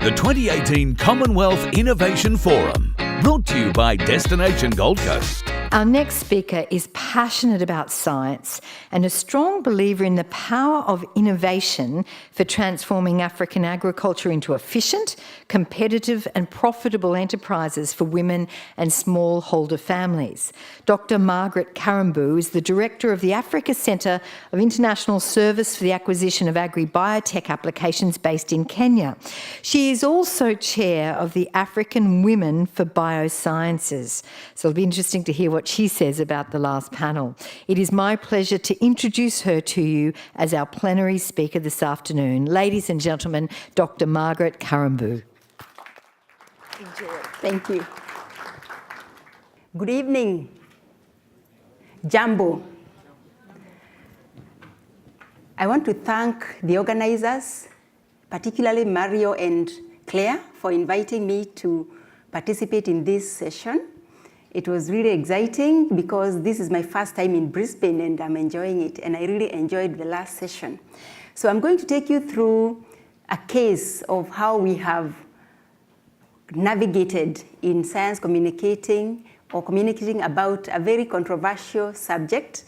the 2018 Commonwealth Innovation Forum, brought to you by Destination Gold Coast. Our next speaker is passionate about science and a strong believer in the power of innovation for transforming African agriculture into efficient, competitive and profitable enterprises for women and smallholder families. Dr. Margaret Karembu is the Director of the AfriCenter of International Service for the Acquisition of Agri-Biotech Applications based in Kenya. She is also Chair of the African Women for Biosciences. So it'll be interesting to hear what she says about the last panel. It is my pleasure to introduce her to you as our plenary speaker this afternoon. Ladies and gentlemen, Dr. Margaret Karembu. Enjoy. Thank you. Good evening. Jambo. I want to thank the organizers, particularly Mario and Claire, for inviting me to participate in this session. It was really exciting because this is my first time in Brisbane and I'm enjoying it, and I really enjoyed the last session. So I'm going to take you through a case of how we have navigated in science communicating about a very controversial subject,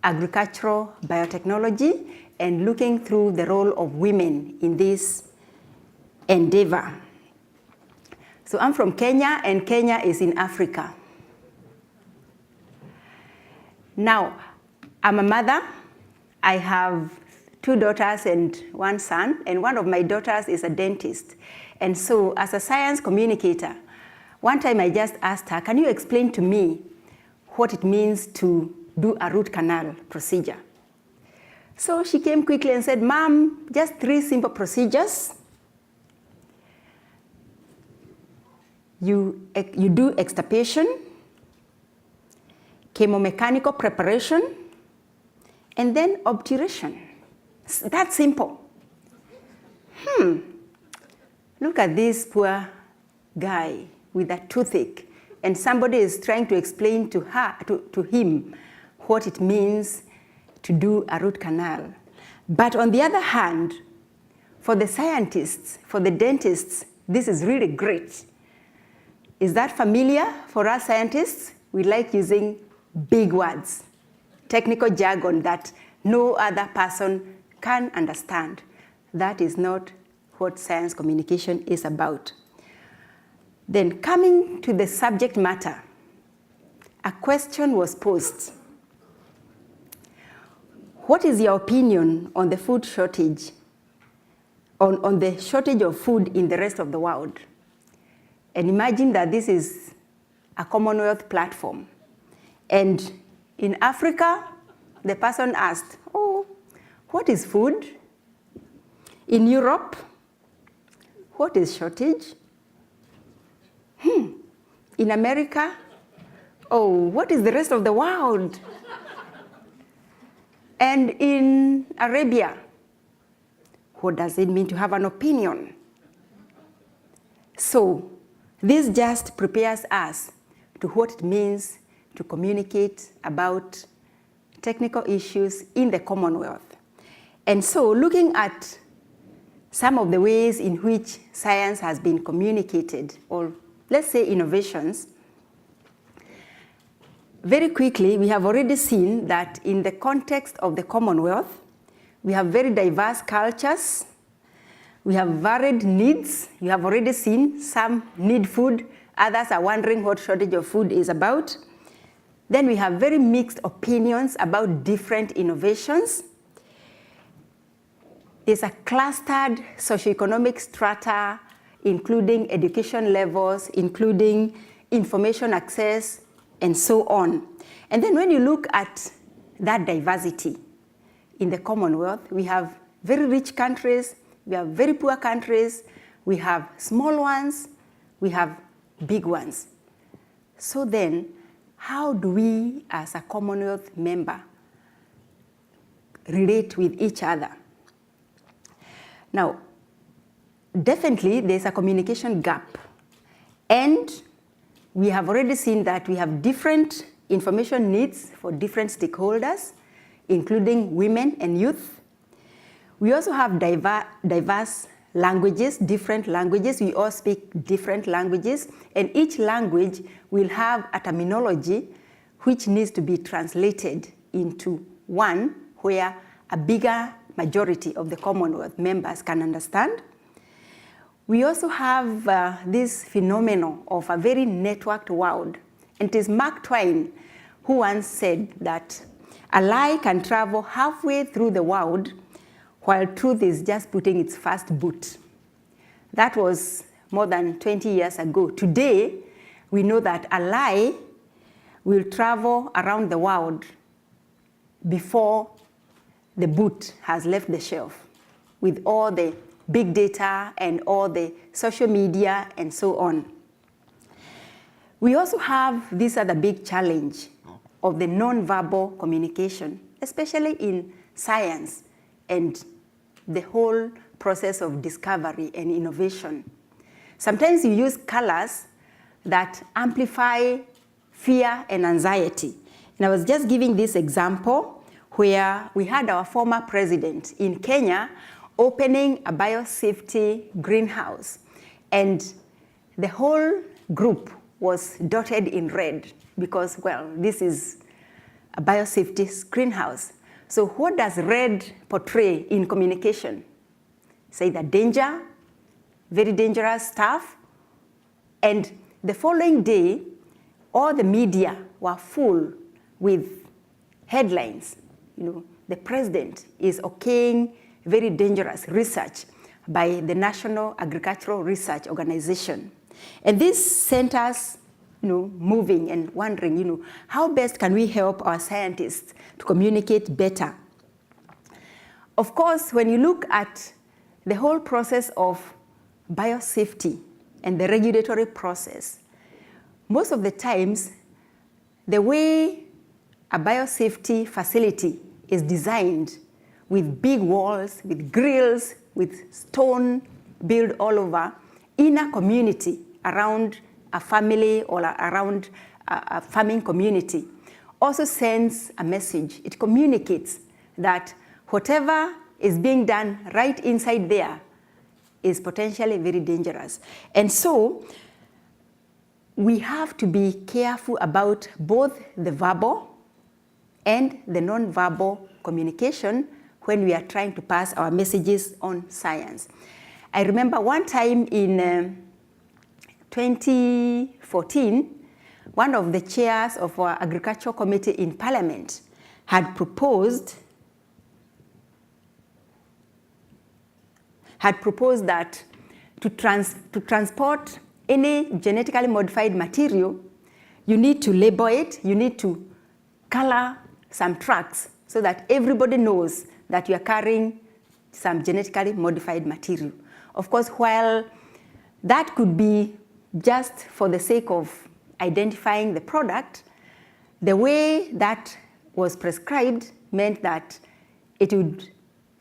agricultural biotechnology, and looking through the role of women in this endeavor. So I'm from Kenya, and Kenya is in Africa. Now, I'm a mother. I have 2 daughters and 1 son, and one of my daughters is a dentist. And so as a science communicator, one time I just asked her, can you explain to me what it means to do a root canal procedure? So she came quickly and said, Mom, just 3 simple procedures. You do extirpation, chemomechanical preparation, and then obturation. That's simple. Look at this poor guy with a toothache, and somebody is trying to explain to him what it means to do a root canal. But on the other hand, for the scientists, for the dentists, this is really great. Is that familiar for us scientists? We like using big words, technical jargon that no other person can understand. That is not what science communication is about. Then coming to the subject matter, a question was posed. What is your opinion on the food shortage, on the shortage of food in the rest of the world? And imagine that this is a Commonwealth platform. And in Africa, the person asked, oh, what is food? In Europe, what is shortage? In America, oh, what is the rest of the world? And in Arabia, what does it mean to have an opinion? So this just prepares us to what it means to communicate about technical issues in the Commonwealth. And so looking at some of the ways in which science has been communicated, or let's say innovations, very quickly we have already seen that in the context of the Commonwealth, we have very diverse cultures, we have varied needs. You have already seen some need food, others are wondering what shortage of food is about. Then we have very mixed opinions about different innovations. There's a clustered socioeconomic strata, including education levels, including information access, and so on. And then when you look at that diversity in the Commonwealth, we have very rich countries, we have very poor countries, we have small ones, we have big ones. So then, how do we, as a Commonwealth member, relate with each other? Now, definitely there's a communication gap. And we have already seen that we have different information needs for different stakeholders, including women and youth. We also have diverse languages, different languages. We all speak different languages, and each language will have a terminology which needs to be translated into one where a bigger majority of the Commonwealth members can understand. We also have this phenomenon of a very networked world. And it is Mark Twain who once said that a lie can travel halfway through the world while truth is just putting its first boot. That was more than 20 years ago. Today, we know that a lie will travel around the world before the boot has left the shelf, with all the big data and all the social media and so on. We also have this other big challenge of the non-verbal communication, especially in science and the whole process of discovery and innovation. Sometimes you use colors that amplify fear and anxiety. And I was just giving this example where we had our former president in Kenya opening a biosafety greenhouse, and the whole group was dotted in red because, well, this is a biosafety greenhouse. So what does red portray in communication? Say the danger, very dangerous stuff. And the following day, all the media were full with headlines. You know, the president is okaying very dangerous research by the National Agricultural Research Organization. And this sent us, moving and wondering, how best can we help our scientists to communicate better? Of course, when you look at the whole process of biosafety and the regulatory process, most of the times, the way a biosafety facility is designed with big walls, with grills, with stone built all over, in a community around a family or around a farming community, also sends a message. It communicates that whatever is being done right inside there is potentially very dangerous. And so we have to be careful about both the verbal and the non-verbal communication when we are trying to pass our messages on science. I remember one time in 2014, one of the chairs of our Agricultural Committee in Parliament had proposed that to transport any genetically modified material, you need to label it, you need to color some trucks so that everybody knows that you are carrying some genetically modified material. Of course, while that could be just for the sake of identifying the product, the way that was prescribed meant that it would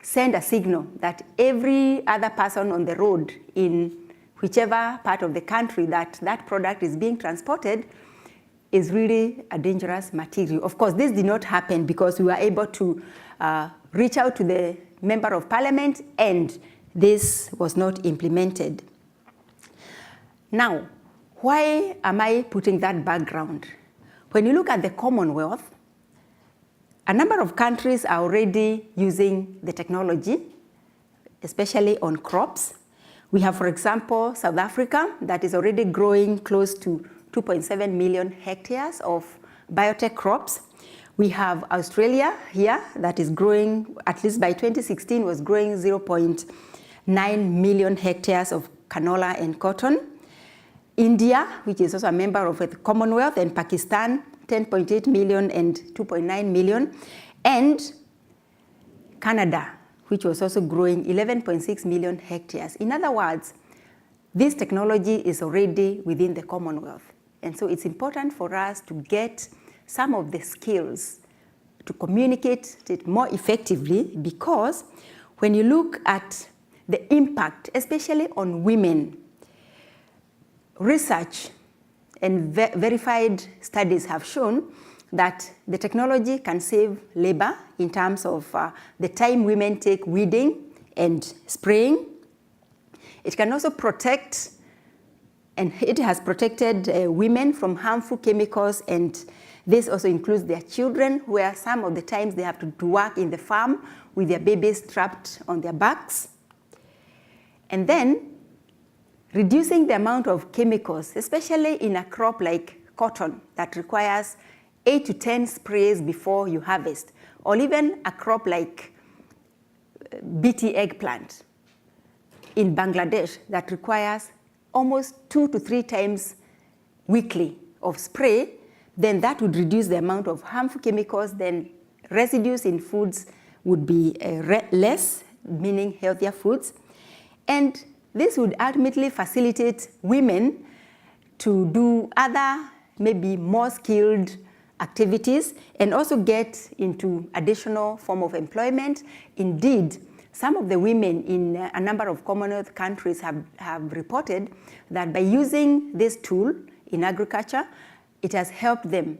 send a signal that every other person on the road in whichever part of the country that that product is being transported is really a dangerous material. Of course, this did not happen because we were able to reach out to the Member of Parliament, and this was not implemented. Now, why am I putting that background? When you look at the Commonwealth, a number of countries are already using the technology, especially on crops. We have, for example, South Africa that is already growing close to 2.7 million hectares of biotech crops. We have Australia here that is growing, at least by 2016, was growing 0.9 million hectares of canola and cotton. India, which is also a member of the Commonwealth, and Pakistan, 10.8 million and 2.9 million. And Canada, which was also growing 11.6 million hectares. In other words, this technology is already within the Commonwealth. And so it's important for us to get some of the skills to communicate it more effectively, because when you look at the impact, especially on women, research and verified studies have shown that the technology can save labor in terms of the time women take weeding and spraying. It can also protect, and it has protected women from harmful chemicals, and this also includes their children, where some of the times they have to work in the farm with their babies strapped on their backs. And then reducing the amount of chemicals, especially in a crop like cotton that requires 8 to 10 sprays before you harvest, or even a crop like BT eggplant in Bangladesh that requires almost 2 to 3 times weekly of spray, then that would reduce the amount of harmful chemicals. Then residues in foods would be less, meaning healthier foods. And this would ultimately facilitate women to do other, maybe more skilled activities, and also get into additional form of employment. Indeed, some of the women in a number of Commonwealth countries have reported that by using this tool in agriculture, it has helped them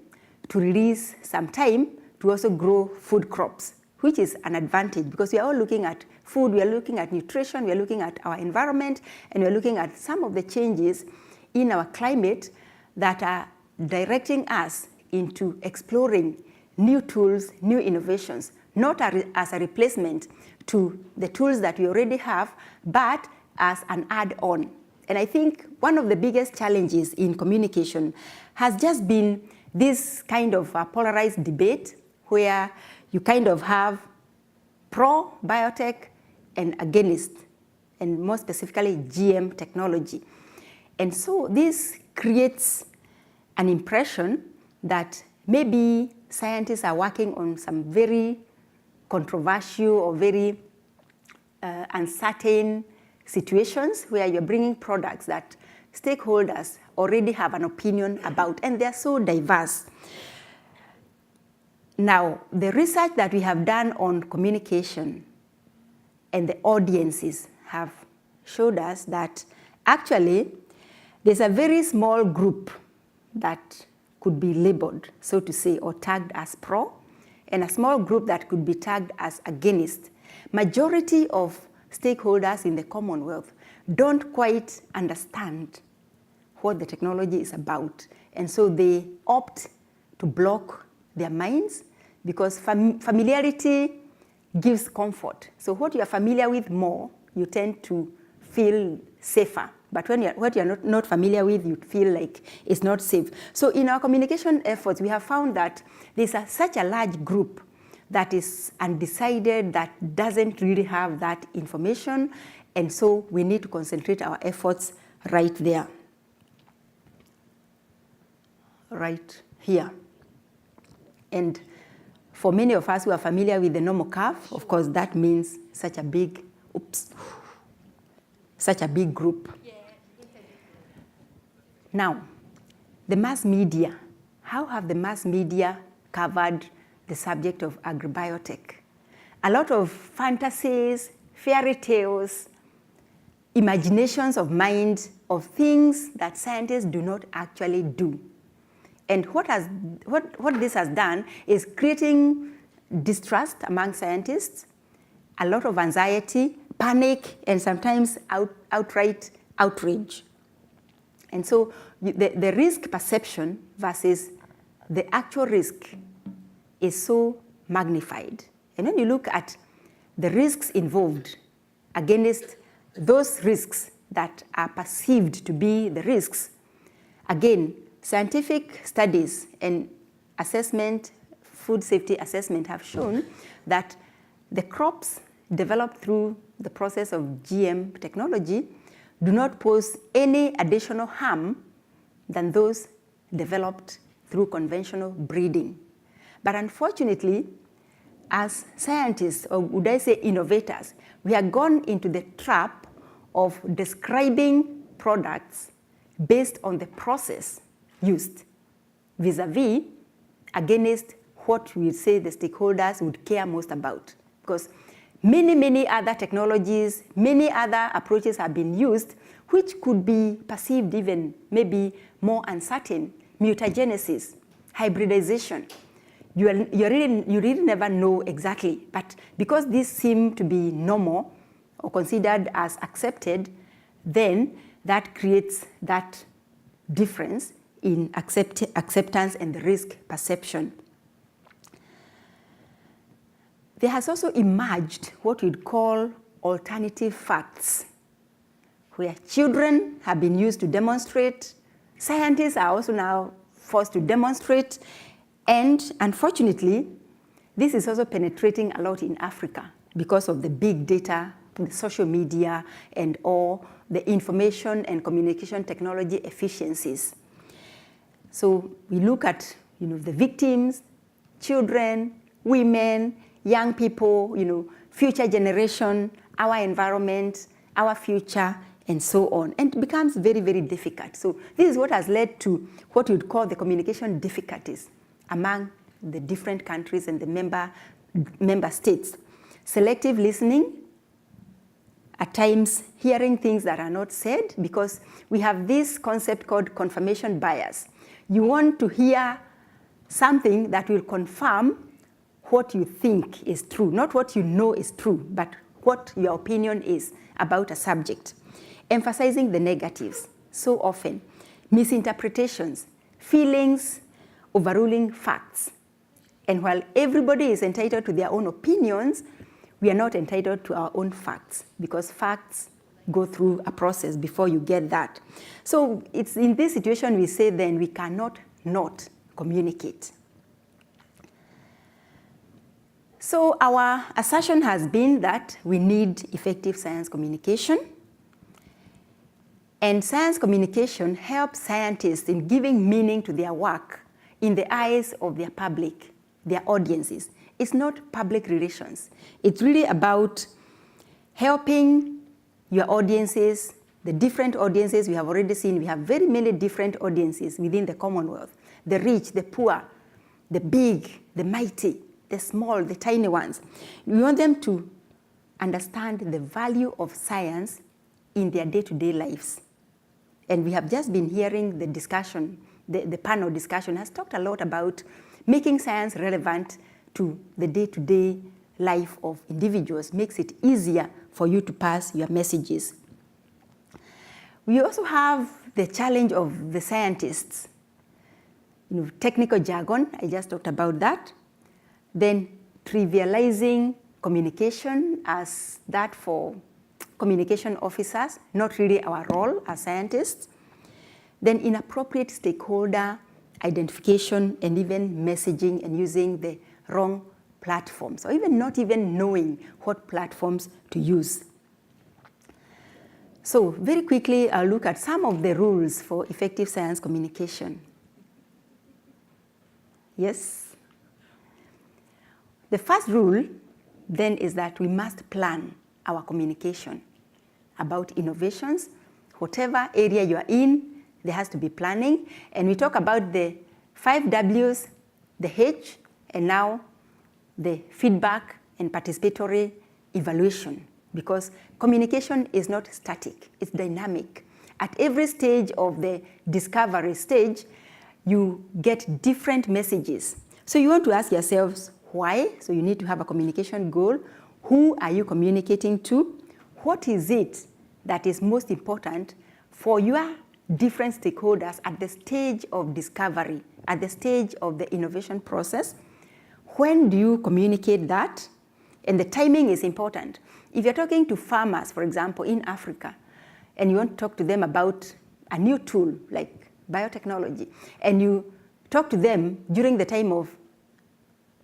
to release some time to also grow food crops, which is an advantage because we are all looking at food, we are looking at nutrition, we are looking at our environment, and we are looking at some of the changes in our climate that are directing us into exploring new tools, new innovations, not as a replacement to the tools that we already have, but as an add-on. And I think one of the biggest challenges in communication has just been this kind of polarized debate where you kind of have pro-biotech and against, and more specifically GM technology. And so this creates an impression that maybe scientists are working on some very controversial or very uncertain situations where you're bringing products that stakeholders already have an opinion about, and they're so diverse. Now, the research that we have done on communication and the audiences have showed us that actually there's a very small group that could be labeled, so to say, or tagged as pro, and a small group that could be tagged as against. Majority of stakeholders in the Commonwealth don't quite understand what the technology is about, and so they opt to block their minds because familiarity gives comfort. So what you are familiar with more, you tend to feel safer. But what you're not familiar with, you feel like it's not safe. So in our communication efforts, we have found that there's such a large group that is undecided, that doesn't really have that information, and so we need to concentrate our efforts right there, right here. And for many of us who are familiar with the normal curve, of course, that means such a big group. Now, the mass media. How have the mass media covered the subject of agribiotech? A lot of fantasies, fairy tales, imaginations of mind of things that scientists do not actually do. And what this has done is creating distrust among scientists, a lot of anxiety, panic, and sometimes outright outrage. And so the risk perception versus the actual risk is so magnified. And when you look at the risks involved against those risks that are perceived to be the risks, again, scientific studies and assessment, food safety assessment have shown that the crops developed through the process of GM technology do not pose any additional harm than those developed through conventional breeding. But unfortunately, as scientists, or would I say innovators, we have gone into the trap of describing products based on the process used, vis-a-vis against what we say the stakeholders would care most about. Because many other technologies, many other approaches have been used, which could be perceived even maybe more uncertain. Mutagenesis, hybridization. You really never know exactly, but because these seem to be normal or considered as accepted, then that creates that difference in acceptance and the risk perception. There has also emerged what we'd call alternative facts, where children have been used to demonstrate, scientists are also now forced to demonstrate, and unfortunately, this is also penetrating a lot in Africa because of the big data, the social media, and all the information and communication technology efficiencies. So we look at, the victims, children, women, young people, future generation, our environment, our future, and so on. And it becomes very, very difficult. So this is what has led to what we would call the communication difficulties among the different countries and the member states. Selective listening, at times hearing things that are not said, because we have this concept called confirmation bias. You want to hear something that will confirm what you think is true, not what you know is true, but what your opinion is about a subject. Emphasizing the negatives so often, misinterpretations, feelings overruling facts. And while everybody is entitled to their own opinions, we are not entitled to our own facts, because facts go through a process before you get that. So it's in this situation we say then we cannot not communicate. So our assertion has been that we need effective science communication. And science communication helps scientists in giving meaning to their work in the eyes of their public, their audiences. It's not public relations. It's really about helping your audiences, the different audiences we have already seen. We have very many different audiences within the Commonwealth. The rich, the poor, the big, the mighty, the small, the tiny ones. We want them to understand the value of science in their day-to-day lives. And we have just been hearing the discussion, the panel discussion has talked a lot about making science relevant to the day-to-day life of individuals, makes it easier for you to pass your messages. We also have the challenge of the scientists. Technical jargon, I just talked about that. Then trivializing communication as that for communication officers, not really our role as scientists. Then inappropriate stakeholder identification and even messaging and using the wrong platforms, or even not even knowing what platforms to use. So very quickly, I'll look at some of the rules for effective science communication. Yes? The first rule then is that we must plan our communication about innovations. Whatever area you are in, there has to be planning. And we talk about the 5 W's, the H, and now the feedback and participatory evaluation, because communication is not static, it's dynamic. At every stage of the discovery stage, you get different messages. So you want to ask yourselves why, so you need to have a communication goal. Who are you communicating to? What is it that is most important for your different stakeholders at the stage of discovery, at the stage of the innovation process? When do you communicate that? And the timing is important. If you're talking to farmers, for example, in Africa, and you want to talk to them about a new tool like biotechnology, and you talk to them during the time of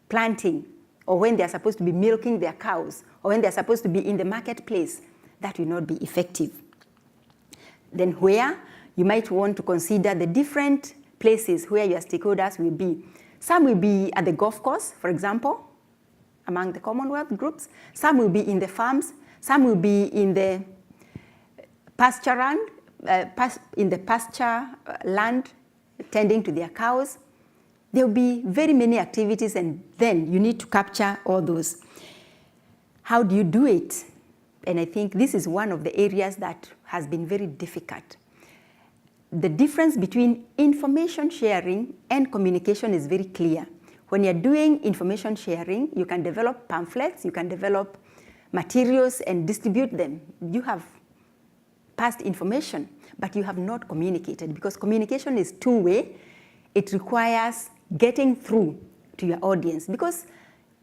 planting, or when they're supposed to be milking their cows, or when they're supposed to be in the marketplace, that will not be effective. Then where? You might want to consider the different places where your stakeholders will be. Some will be at the golf course, for example, among the Commonwealth groups. Some will be in the farms. Some will be in the pasture land, tending to their cows. There will be very many activities, and then you need to capture all those. How do you do it? And I think this is one of the areas that has been very difficult. The difference between information sharing and communication is very clear. When you're doing information sharing, you can develop pamphlets, you can develop materials and distribute them. You have passed information, but you have not communicated, because communication is two-way. It requires getting through to your audience, because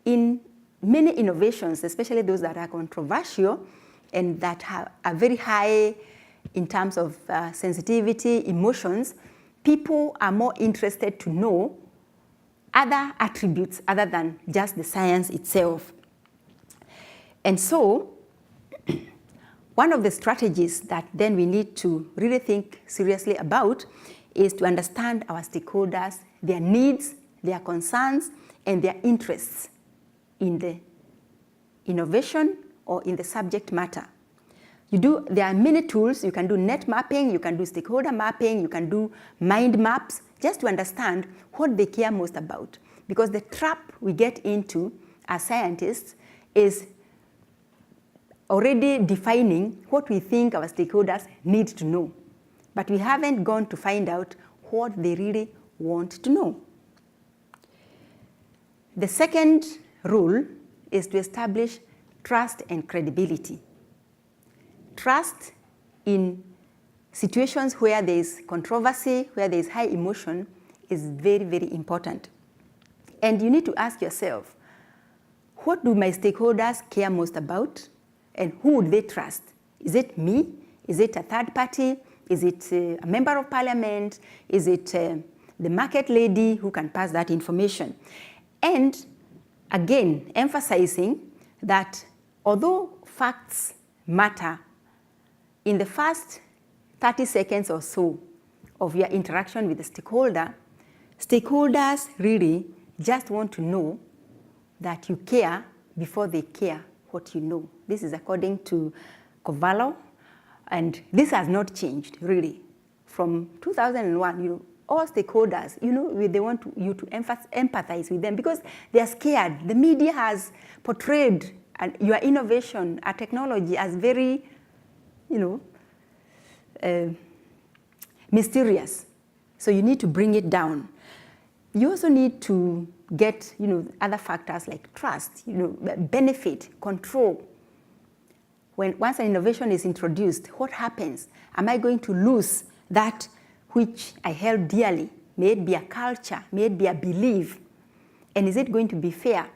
in many innovations, especially those that are controversial and that are very high in terms of sensitivity, emotions, people are more interested to know other attributes other than just the science itself. And so, one of the strategies that then we need to really think seriously about is to understand our stakeholders, their needs, their concerns, and their interests in the innovation or in the subject matter. There are many tools. You can do net mapping, you can do stakeholder mapping, you can do mind maps, just to understand what they care most about. Because the trap we get into as scientists is already defining what we think our stakeholders need to know. But we haven't gone to find out what they really want to know. The second rule is to establish trust and credibility. Trust in situations where there is controversy, where there is high emotion, is very, very important. And you need to ask yourself, what do my stakeholders care most about? And who would they trust? Is it me? Is it a third party? Is it a member of parliament? Is it the market lady who can pass that information? And again, emphasizing that although facts matter, in the first 30 seconds or so of your interaction with the stakeholder, stakeholders really just want to know that you care before they care what you know. This is according to Covallo, and this has not changed really. From 2001, all stakeholders, they want you to empathize with them because they are scared. The media has portrayed your innovation, our technology as very, mysterious. So you need to bring it down. You also need to get, other factors like trust, benefit, control. Once an innovation is introduced, what happens? Am I going to lose that which I held dearly? May it be a culture, may it be a belief, and is it going to be fair?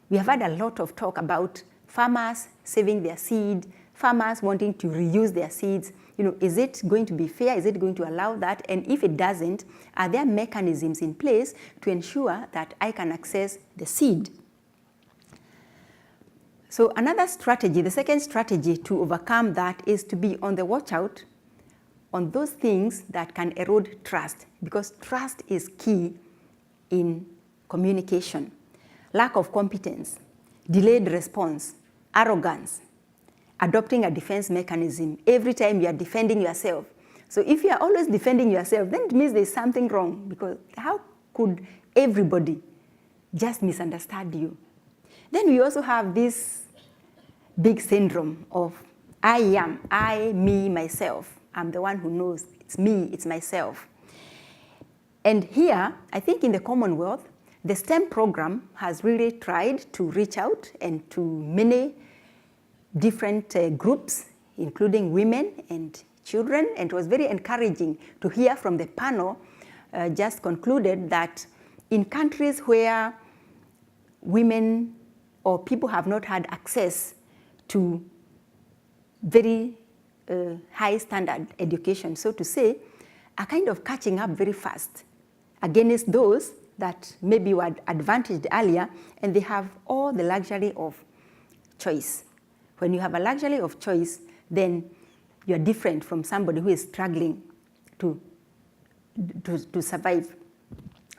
We have had a lot of talk about farmers saving their seed, farmers wanting to reuse their seeds. Is it going to be fair? Is it going to allow that? And if it doesn't, are there mechanisms in place to ensure that I can access the seed? So another strategy, the second strategy to overcome that, is to be on the watch out on those things that can erode trust, because trust is key in communication. Lack of competence, delayed response, arrogance, adopting a defense mechanism every time you are defending yourself. So if you are always defending yourself, then it means there's something wrong, because how could everybody just misunderstand you? Then we also have this big syndrome of I, me, myself. I'm the one who knows. It's me, it's myself. And here, I think in the Commonwealth, the STEM program has really tried to reach out and to many different groups, including women and children, and it was very encouraging to hear from the panel just concluded that in countries where women or people have not had access to very high standard education, so to say, are kind of catching up very fast against those that maybe were advantaged earlier, and they have all the luxury of choice. When you have a luxury of choice, then you're different from somebody who is struggling to survive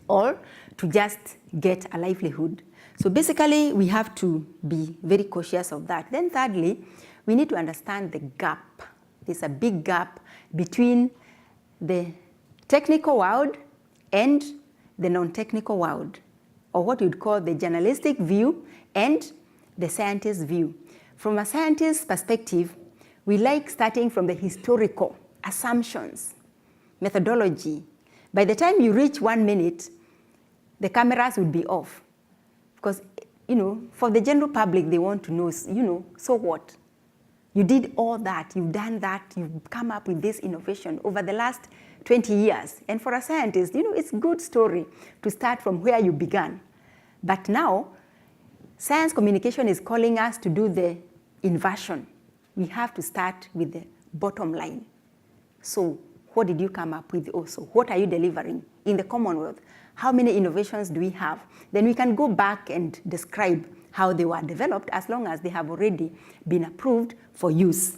or to just get a livelihood. So basically, we have to be very cautious of that. Then thirdly, we need to understand the gap. There's a big gap between the technical world and the non-technical world, or what you'd call the journalistic view and the scientist view. From a scientist's perspective, we like starting from the historical assumptions, methodology. By the time you reach 1 minute, the cameras would be off. Because, for the general public, they want to know, so what? You did all that, you've done that, you've come up with this innovation over the last 20 years. And for a scientist, it's a good story to start from where you began. But now, science communication is calling us to do the inversion. We have to start with the bottom line. So what did you come up with also? What are you delivering in the Commonwealth? How many innovations do we have? Then we can go back and describe how they were developed as long as they have already been approved for use.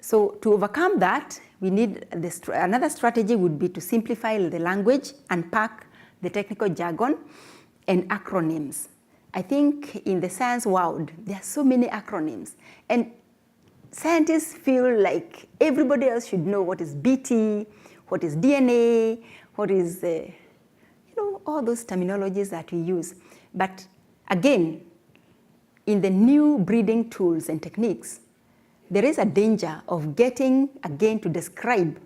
So to overcome that, we need another strategy would be to simplify the language, unpack the technical jargon and acronyms. I think in the science world, there are so many acronyms. And scientists feel like everybody else should know what is BT, what is DNA, what is, all those terminologies that we use. But again, in the new breeding tools and techniques, there is a danger of getting, again, to describe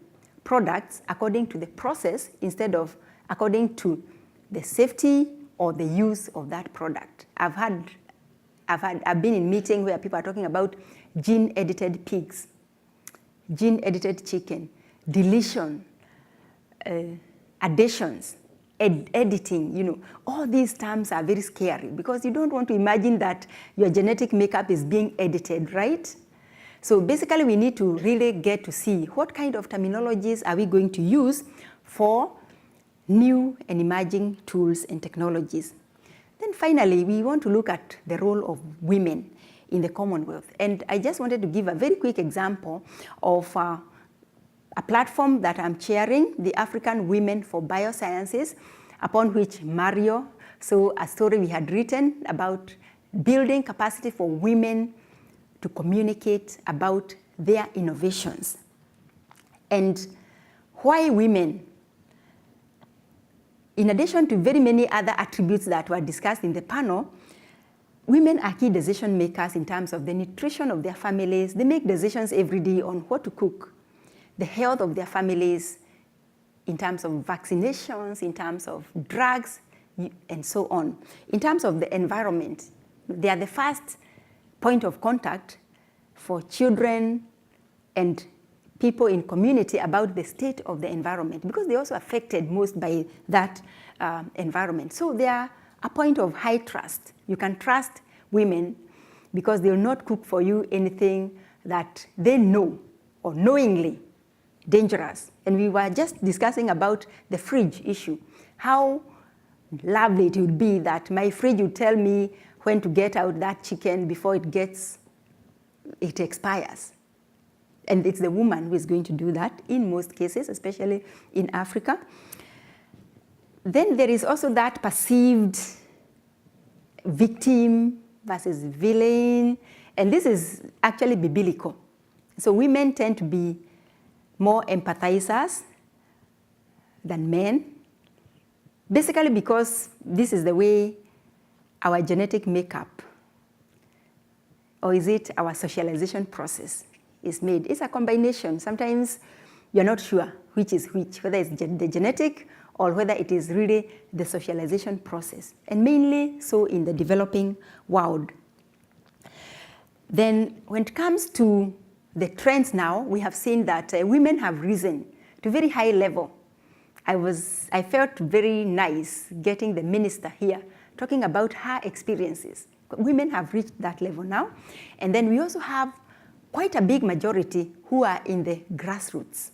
products according to the process instead of according to the safety or the use of that product. I've been in meetings where people are talking about gene-edited pigs, gene-edited chicken, deletion, additions, editing, all these terms are very scary because you don't want to imagine that your genetic makeup is being edited, right? So basically we need to really get to see what kind of terminologies are we going to use for new and emerging tools and technologies. Then finally, we want to look at the role of women in the Commonwealth. And I just wanted to give a very quick example of a platform that I'm chairing, the African Women for Biosciences, upon which Mario saw a story we had written about building capacity for women to communicate about their innovations. And why women? In addition to very many other attributes that were discussed in the panel, women are key decision makers in terms of the nutrition of their families. They make decisions every day on what to cook, the health of their families, in terms of vaccinations, in terms of drugs, and so on. In terms of the environment, they are the first point of contact for children and people in community about the state of the environment because they're also affected most by that environment. So they are a point of high trust. You can trust women because they will not cook for you anything that they know or knowingly dangerous. And we were just discussing about the fridge issue. How lovely it would be that my fridge would tell me when to get out that chicken before it expires. And it's the woman who is going to do that in most cases, especially in Africa. Then there is also that perceived victim versus villain. And this is actually biblical. So women tend to be more empathizers than men, basically because this is the way our genetic makeup, or is it our socialization process, is made. It's a combination. Sometimes you're not sure which is which, whether it's the genetic or whether it is really the socialization process, and mainly so in the developing world. Then when it comes to the trends now, we have seen that women have risen to very high level. I felt very nice getting the minister here talking about her experiences. Women have reached that level now. And then we also have quite a big majority who are in the grassroots.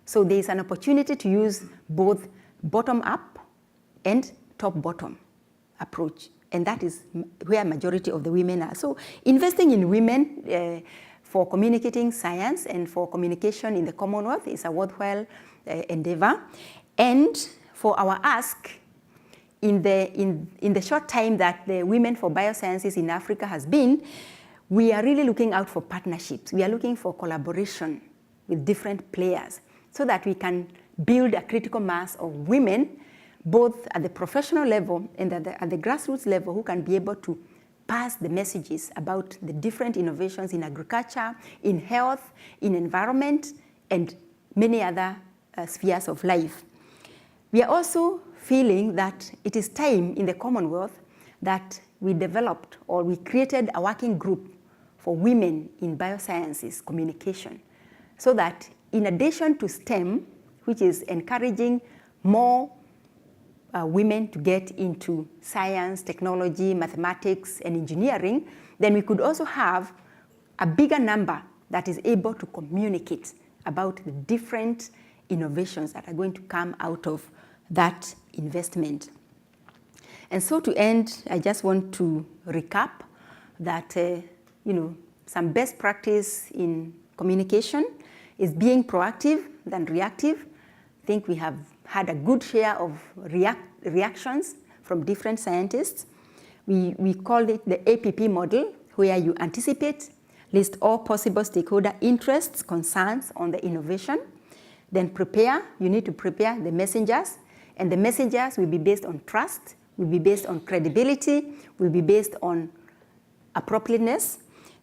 So there is an opportunity to use both bottom-up and top-bottom approach. And that is where majority of the women are. So investing in women for communicating science and for communication in the Commonwealth is a worthwhile endeavor. And for our ask, in the short time that the Women for Biosciences in Africa has been, we are really looking out for partnerships. We are looking for collaboration with different players so that we can build a critical mass of women, both at the professional level and at the grassroots level, who can be able to pass the messages about the different innovations in agriculture, in health, in environment, and many other spheres of life. We are also feeling that it is time in the Commonwealth that we developed or we created a working group for women in biosciences communication, so that in addition to STEM, which is encouraging more women to get into science, technology, mathematics, and engineering, then we could also have a bigger number that is able to communicate about the different innovations that are going to come out of that investment. And so to end, I just want to recap that some best practice in communication is being proactive than reactive. I think we have had a good share of reactions from different scientists. We call it the APP model, where you anticipate, list all possible stakeholder interests, concerns on the innovation, then prepare. You need to prepare the messengers, and the messengers will be based on trust, will be based on credibility, will be based on appropriateness,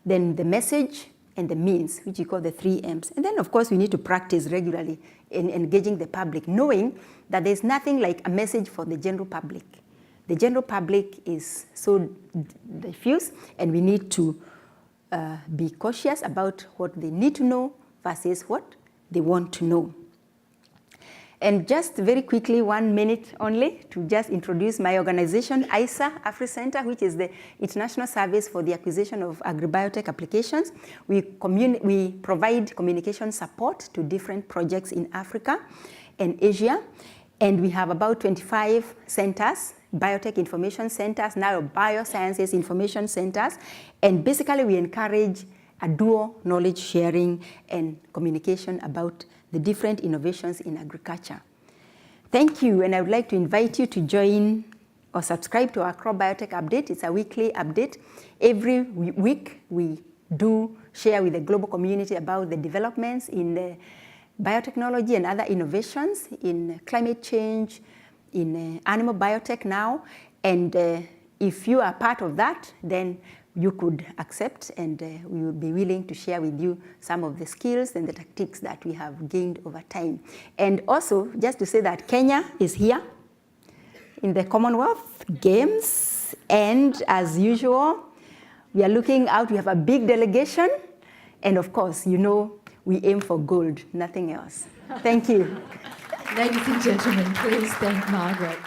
then the message and the means, which you call the 3 M's. And then, of course, we need to practice regularly in engaging the public, knowing that there's nothing like a message for the general public. The general public is so diffuse, and we need to be cautious about what they need to know versus what they want to know. And just very quickly, 1 minute only, to just introduce my organization, ISAAA, AfriCenter, which is the International Service for the Acquisition of Agribiotech Applications. We provide communication support to different projects in Africa and Asia. And we have about 25 centers, biotech information centers, now biosciences information centers. And basically, we encourage a dual knowledge sharing and communication about the different innovations in agriculture. Thank you, and I would like to invite you to join or subscribe to our Crop Biotech Update. It's a weekly update. Every week, we do share with the global community about the developments in the biotechnology and other innovations in climate change, in animal biotech now. And if you are part of that, then you could accept, and we will be willing to share with you some of the skills and the tactics that we have gained over time. And also, just to say that Kenya is here in the Commonwealth Games, and as usual, we are looking out. We have a big delegation, and of course, we aim for gold, nothing else. Thank you. Ladies and gentlemen, please thank Margaret.